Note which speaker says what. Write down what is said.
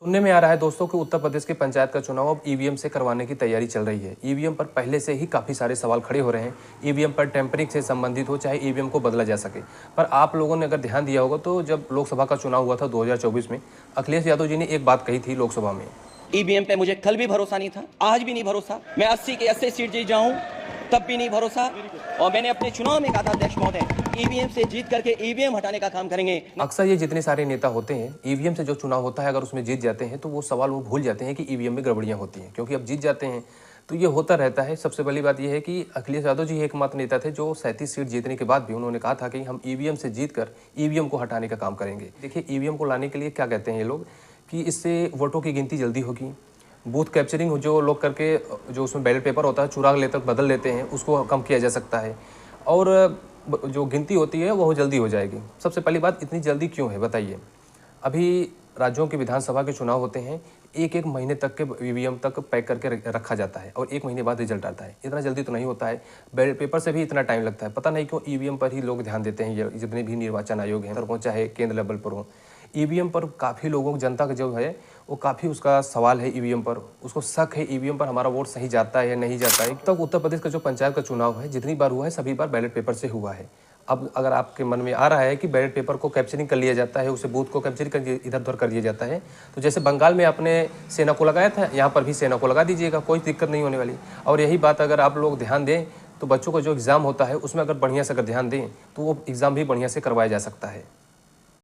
Speaker 1: सुनने में आ रहा है दोस्तों कि उत्तर प्रदेश के पंचायत का चुनाव अब ईवीएम से करवाने की तैयारी चल रही है। ईवीएम पर पहले से ही काफ़ी सारे सवाल खड़े हो रहे हैं। ईवीएम पर टेम्परिंग से संबंधित हो, चाहे ईवीएम को बदला जा सके। पर आप लोगों ने अगर ध्यान दिया होगा तो जब लोकसभा का चुनाव हुआ था 2024 में, अखिलेश यादव जी ने एक बात कही थी लोकसभा में।
Speaker 2: ईवीएम पे मुझे कल भी भरोसा नहीं था, आज भी नहीं भरोसा। मैं 80 के 80 सीट जीत जाऊं तब भी नहीं भरोसा। और मैंने अपने चुनाव में कहा था, अध्यक्ष महोदय, ईवीएम से जीत करके ईवीएम हटाने का काम करेंगे।
Speaker 1: अक्सर ये जितने सारे नेता होते हैं, ईवीएम से जो चुनाव होता है अगर उसमें जीत जाते हैं तो वो सवाल वो भूल जाते हैं कि ईवीएम में गड़बड़ियां होती हैं, क्योंकि अब जीत जाते हैं तो ये होता रहता है। सबसे पहली बात यह है कि अखिलेश यादव जी एकमात्र नेता थे जो 37 सीट जीतने के बाद भी उन्होंने कहा था कि हम ईवीएम से जीतकर ईवीएम को हटाने का काम करेंगे। देखिए, ईवीएम को लाने के लिए क्या कहते हैं ये लोग कि इससे वोटों की गिनती जल्दी होगी, बूथ कैप्चरिंग जो लोग करके जो उसमें बैलेट पेपर होता है चुरा लेकर बदल लेते हैं उसको कम किया जा सकता है, और जो गिनती होती है वो जल्दी हो जाएगी। सबसे पहली बात, इतनी जल्दी क्यों है बताइए। अभी राज्यों के विधानसभा के चुनाव होते हैं, एक एक महीने तक के ईवीएम तक पैक करके रखा जाता है और एक महीने बाद रिजल्ट आता है। इतना जल्दी तो नहीं होता है, बैलेट पेपर से भी इतना टाइम लगता है। पता नहीं क्यों ईवीएम पर ही लोग ध्यान देते हैं। ये जितने भी निर्वाचन आयोग हैं, चाहे केंद्र लेवल पर हो, ईवीएम पर काफ़ी लोगों, जनता का जो है वो काफ़ी उसका सवाल है ईवीएम पर, उसको शक है ईवीएम पर हमारा वोट सही जाता है या नहीं जाता है। तब उत्तर प्रदेश का जो पंचायत का चुनाव है जितनी बार हुआ है सभी बार बैलेट पेपर से हुआ है। अब अगर आपके मन में आ रहा है कि बैलेट पेपर को कैप्चरिंग कर लिया जाता है, उसे बूथ को कैप्चरिंग कर इधर उधर कर दिया जाता है, तो जैसे बंगाल में आपने सेना को लगाया था, यहाँ पर भी सेना को लगा दीजिएगा, कोई दिक्कत नहीं होने वाली। और यही बात अगर आप लोग ध्यान दें तो बच्चों का जो एग्ज़ाम होता है उसमें अगर बढ़िया से अगर ध्यान दें तो वो एग्ज़ाम भी बढ़िया से करवाया जा सकता है।